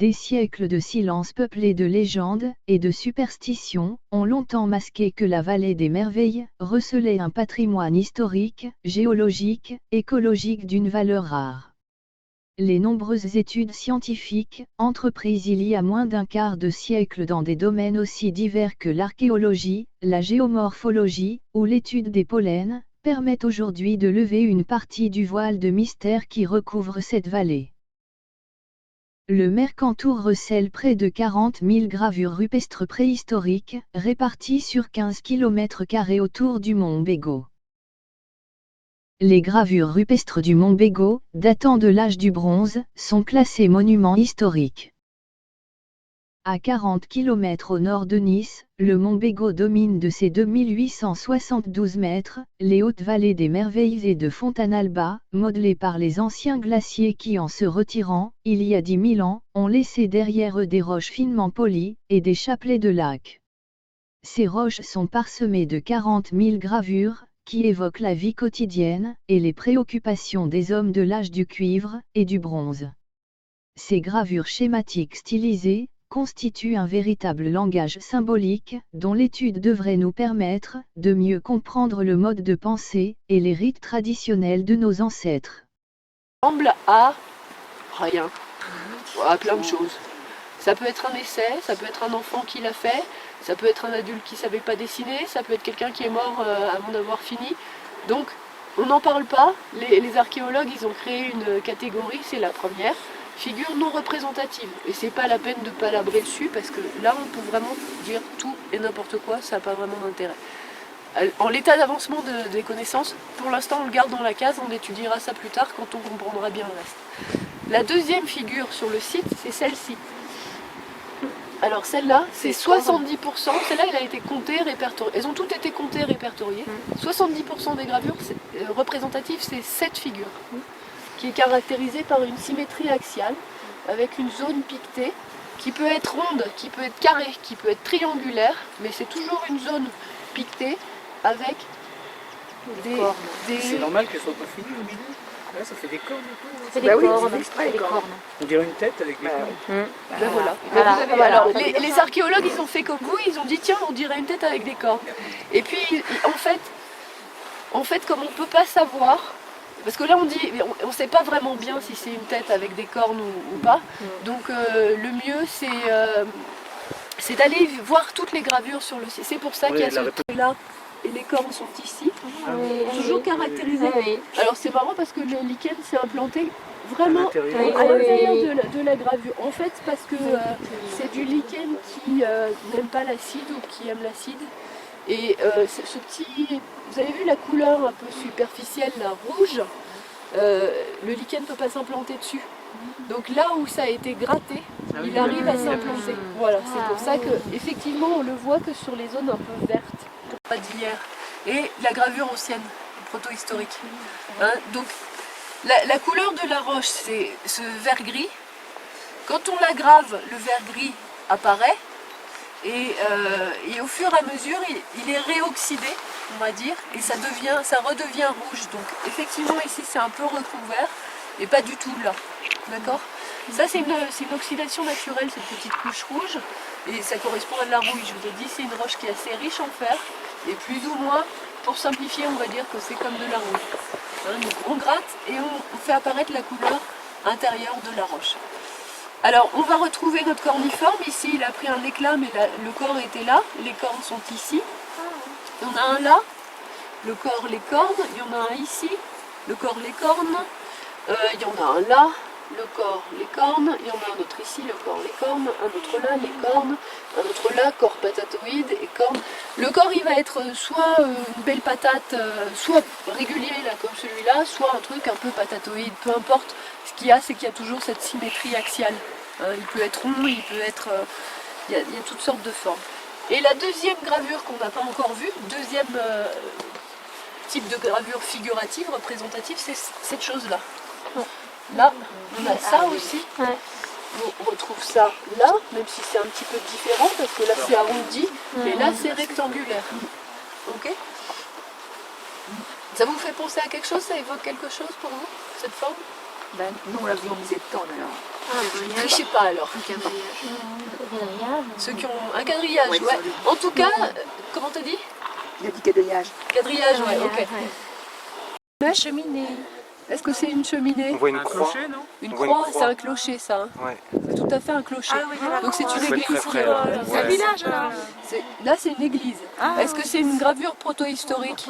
Des siècles de silence peuplés de légendes et de superstitions ont longtemps masqué que la vallée des merveilles recelait un patrimoine historique, géologique, écologique d'une valeur rare. Les nombreuses études scientifiques, entreprises il y a moins d'un quart de siècle dans des domaines aussi divers que l'archéologie, la géomorphologie, ou l'étude des pollens, permettent aujourd'hui de lever une partie du voile de mystère qui recouvre cette vallée. Le Mercantour recèle près de 40 000 gravures rupestres préhistoriques, réparties sur 15 km² autour du mont Bégaud. Les gravures rupestres du mont Bégaud, datant de l'âge du bronze, sont classées monuments historiques. À 40 km au nord de Nice, le mont Bégaud domine de ses 2872 mètres, les hautes vallées des Merveilles et de Fontanalba, modelées par les anciens glaciers qui en se retirant, il y a 10 000 ans, ont laissé derrière eux des roches finement polies, et des chapelets de lacs. Ces roches sont parsemées de 40 000 gravures, qui évoquent la vie quotidienne, et les préoccupations des hommes de l'âge du cuivre, et du bronze. Ces gravures schématiques stylisées, constituent un véritable langage symbolique, dont l'étude devrait nous permettre de mieux comprendre le mode de pensée et les rites traditionnels de nos ancêtres. Ressemble à rien, à plein de choses. Ça peut être un essai, ça peut être un enfant qui l'a fait, ça peut être un adulte qui ne savait pas dessiner, ça peut être quelqu'un qui est mort avant d'avoir fini. Donc on n'en parle pas, les archéologues ils ont créé une catégorie, c'est la première, figure non représentative. Et c'est pas la peine de palabrer dessus parce que là on peut vraiment dire tout et n'importe quoi, ça n'a pas vraiment d'intérêt. En l'état d'avancement des connaissances, pour l'instant on le garde dans la case, on étudiera ça plus tard quand on comprendra bien le reste. La deuxième figure sur le site, c'est celle-ci. Alors celle-là, c'est 70%, celle-là elle a été comptée, répertoriée. Elles ont toutes été comptées, répertoriées. 70% des gravures représentatives, c'est cette figure, qui est caractérisée par une symétrie axiale, avec une zone piquetée, qui peut être ronde, qui peut être carrée, qui peut être triangulaire, mais c'est toujours une zone piquetée, avec des... C'est normal qu'elle soit pas finie au milieu. Là, ça fait des cornes et tout. C'est des cornes, des cornes. On dirait une tête avec des cornes. Ben voilà. Alors, les archéologues, ils ont fait comme vous, ils ont dit tiens, on dirait une tête avec des cornes. Et puis, en fait, comme on ne peut pas savoir, parce que là on dit, on ne sait pas vraiment bien si c'est une tête avec des cornes ou pas, donc le mieux c'est d'aller voir toutes les gravures sur le site. C'est pour ça qu'il y a ce truc là. Et les cornes sont ici, toujours caractérisées. Alors c'est marrant parce que le lichen s'est implanté vraiment à l'intérieur de la gravure. En fait parce que c'est du lichen qui n'aime pas l'acide ou qui aime l'acide. Et ce petit, vous avez vu la couleur un peu superficielle, la rouge, le lichen ne peut pas s'implanter dessus. Donc là où ça a été gratté, il arrive à s'implanter. Voilà, c'est pour ça qu'effectivement on le voit que sur les zones un peu vertes. Pas d'hier. Et la gravure ancienne, proto-historique. Hein, donc la couleur de la roche, c'est ce vert gris. Quand on la grave, le vert gris apparaît et au fur et à mesure, il est réoxydé, on va dire, et ça redevient rouge. Donc effectivement ici c'est un peu recouvert, et pas du tout là. D'accord ? Ça c'est une oxydation naturelle, cette petite couche rouge, et ça correspond à de la rouille. Je vous ai dit, c'est une roche qui est assez riche en fer, et plus ou moins, pour simplifier, on va dire que c'est comme de la rouille. Hein, donc on gratte et on fait apparaître la couleur intérieure de la roche. Alors on va retrouver notre corniforme, ici il a pris un éclat, mais le corps était là, les cornes sont ici. Il y en a un là, le corps, les cornes, il y en a un ici, le corps, les cornes, il y en a un là, le corps, les cornes, il y en a un autre ici, le corps, les cornes, un autre là, les cornes, un autre là, corps patatoïde et cornes. Le corps il va être soit une belle patate, soit régulier là comme celui-là, soit un truc un peu patatoïde, peu importe. Ce qu'il y a, c'est qu'il y a toujours cette symétrie axiale. Il peut être rond, il peut être... il y a toutes sortes de formes. Et la deuxième gravure qu'on n'a pas encore vue, deuxième type de gravure figurative, représentative, c'est cette chose-là. Là, on a ça aussi. On retrouve ça là, même si c'est un petit peu différent, parce que là c'est arrondi, mais là c'est rectangulaire. Ok ? Ça vous fait penser à quelque chose? Ça évoque quelque chose pour vous, cette forme? Ben, nous, on l'a vu en musée de temps, alors. Ah, un Ne voyage. trichez pas alors. Un quadrillage. Ceux qui ont un quadrillage, Ouais, ouais. En tout cas, comment t'as dit? Il a dit quadrillage. Quadrillage, ouais, ok. La cheminée. Est-ce que c'est une cheminée? On voit une Un croix. clocher, non? Une On voit une croix, croix. c'est un clocher ça. Hein. Ouais. C'est tout à fait un clocher. Ah oui, voilà. Donc c'est une Ça doit être église. très frais, là. C'est un Ouais. village alors. Là c'est une église. Ah, Est-ce que c'est une gravure protohistorique?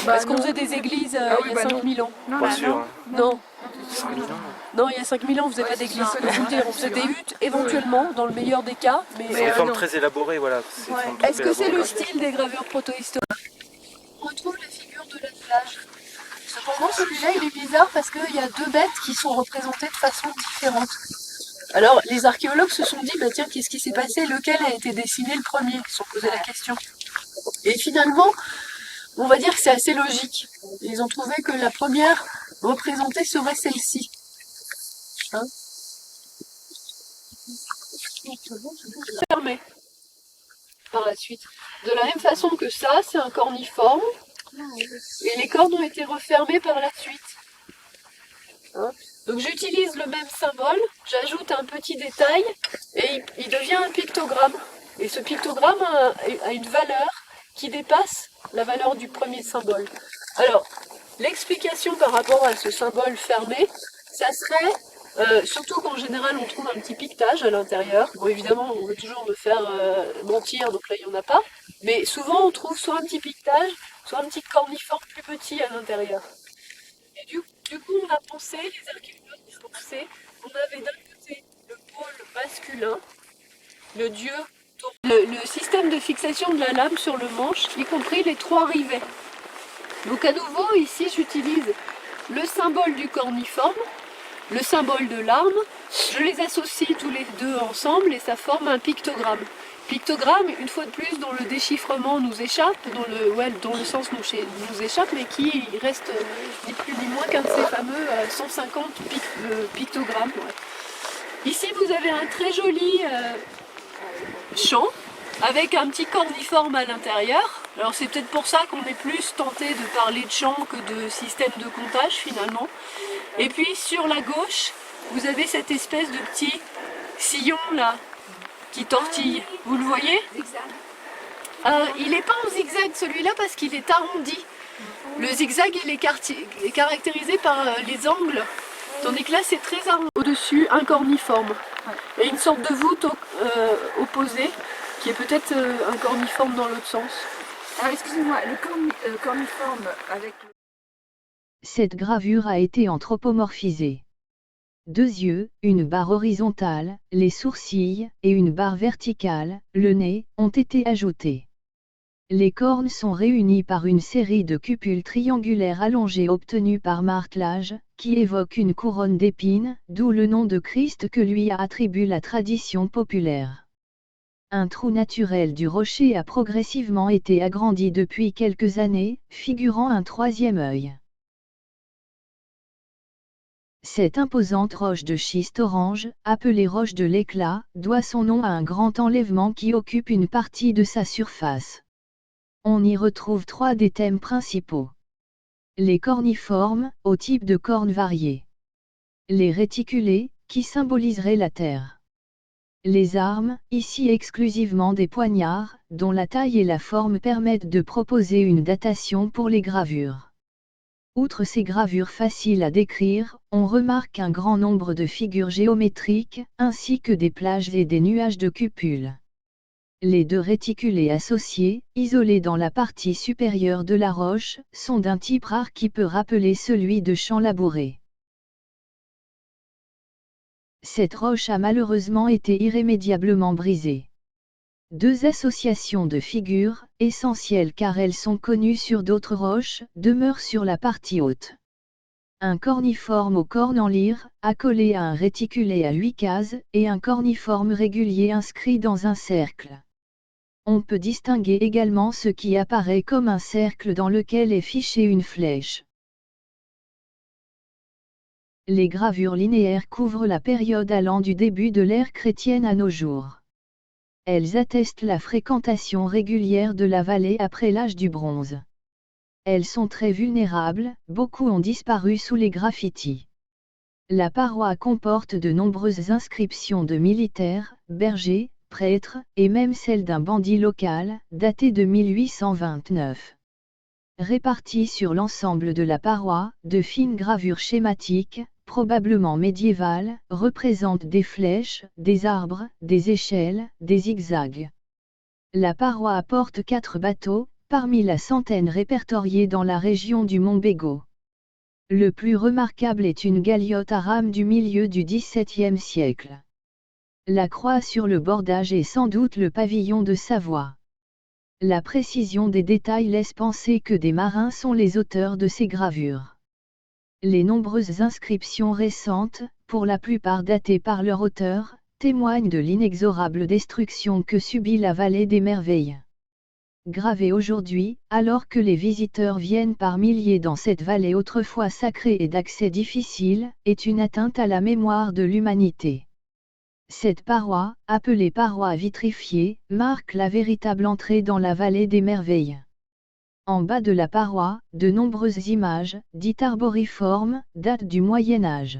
Bah, Est-ce qu'on non. faisait des églises Ah oui, il y a bah non. 5000 ans? Non, Pas bah, sûr. non. Hein. Non. 5000 ans. Non, il y a 5000 ans, on faisait pas d'église. Je vais vous dire, on faisait des huttes éventuellement, dans le meilleur des cas. C'est Mais une forme non. très élaborée, voilà. C'est une forme très est-ce que c'est le élaborée. style des gravures protohistoriques? On retrouve la figure de la plage. Cependant, celui-là, il est bizarre parce qu'il y a deux bêtes qui sont représentées de façon différente. Alors, les archéologues se sont dit, bah tiens, qu'est-ce qui s'est passé? Lequel a été dessiné le premier? Ils se sont posé la question. Et finalement, on va dire que c'est assez logique. Ils ont trouvé que la première représentée serait celle-ci. Hein? Fermé. Par la suite. De la même façon que ça, c'est un corniforme. Et les cornes ont été refermées par la suite. Hein? Donc j'utilise le même symbole, j'ajoute un petit détail et il devient un pictogramme. Et ce pictogramme a une valeur qui dépasse la valeur du premier symbole. Alors, l'explication par rapport à ce symbole fermé, ça serait, surtout qu'en général on trouve un petit piquetage à l'intérieur. Bon, évidemment, on veut toujours me faire mentir, donc là il n'y en a pas. Mais souvent on trouve soit un petit piquetage, soit un petit corniforme plus petit à l'intérieur. Et du coup, on a pensé, les archéologues ont pensé, qu'on avait d'un côté le pôle masculin, le dieu, le système de fixation de la lame sur le manche, y compris les trois rivets. Donc à nouveau, ici, j'utilise le symbole du corniforme, le symbole de l'arme, je les associe tous les deux ensemble et ça forme un pictogramme. Pictogramme, une fois de plus, dont le déchiffrement nous échappe, dont le sens nous échappe, mais qui reste ni plus ni moins qu'un de ces fameux 150 pictogrammes. Ouais. Ici, vous avez un très joli champ, avec un petit corniforme à l'intérieur. Alors c'est peut-être pour ça qu'on est plus tenté de parler de champ que de système de comptage, finalement. Et puis, sur la gauche, vous avez cette espèce de petit sillon, là, qui tortille. Vous le voyez? Il n'est pas en zigzag celui-là parce qu'il est arrondi. Le zigzag il est caractérisé par les angles, tandis que là c'est très arrondi. Au-dessus un corniforme et une sorte de voûte opposée qui est peut-être un corniforme dans l'autre sens. Alors, excusez-moi, le corniforme avec... Cette gravure a été anthropomorphisée. 2 yeux, une barre horizontale, les sourcils, et une barre verticale, le nez, ont été ajoutés. Les cornes sont réunies par une série de cupules triangulaires allongées obtenues par martelage, qui évoquent une couronne d'épines, d'où le nom de Christ que lui a attribué la tradition populaire. Un trou naturel du rocher a progressivement été agrandi depuis quelques années, figurant un troisième œil. Cette imposante roche de schiste orange, appelée roche de l'éclat, doit son nom à un grand enlèvement qui occupe une partie de sa surface. On y retrouve 3 des thèmes principaux. Les corniformes, au type de cornes variées. Les réticulés, qui symboliseraient la terre. Les armes, ici exclusivement des poignards, dont la taille et la forme permettent de proposer une datation pour les gravures. Outre ces gravures faciles à décrire, on remarque un grand nombre de figures géométriques, ainsi que des plages et des nuages de cupules. Les 2 réticulés associés, isolés dans la partie supérieure de la roche, sont d'un type rare qui peut rappeler celui de champ labouré. Cette roche a malheureusement été irrémédiablement brisée. 2 associations de figures, essentielles car elles sont connues sur d'autres roches, demeurent sur la partie haute. Un corniforme aux cornes en lyre, accolé à un réticulé à 8 cases, et un corniforme régulier inscrit dans un cercle. On peut distinguer également ce qui apparaît comme un cercle dans lequel est fichée une flèche. Les gravures linéaires couvrent la période allant du début de l'ère chrétienne à nos jours. Elles attestent la fréquentation régulière de la vallée après l'âge du bronze. Elles sont très vulnérables, beaucoup ont disparu sous les graffitis. La paroi comporte de nombreuses inscriptions de militaires, bergers, prêtres, et même celle d'un bandit local, datée de 1829. Réparties sur l'ensemble de la paroi, de fines gravures schématiques, probablement médiévales, représentent des flèches, des arbres, des échelles, des zigzags. La paroi apporte 4 bateaux, parmi la centaine répertoriée dans la région du Mont Bégaud. Le plus remarquable est une galiote à rame du milieu du XVIIe siècle. La croix sur le bordage est sans doute le pavillon de Savoie. La précision des détails laisse penser que des marins sont les auteurs de ces gravures. Les nombreuses inscriptions récentes, pour la plupart datées par leur auteur, témoignent de l'inexorable destruction que subit la vallée des merveilles. Gravée aujourd'hui, alors que les visiteurs viennent par milliers dans cette vallée autrefois sacrée et d'accès difficile, est une atteinte à la mémoire de l'humanité. Cette paroi, appelée paroi vitrifiée, marque la véritable entrée dans la vallée des merveilles. En bas de la paroi, de nombreuses images, dites arboriformes, datent du Moyen Âge.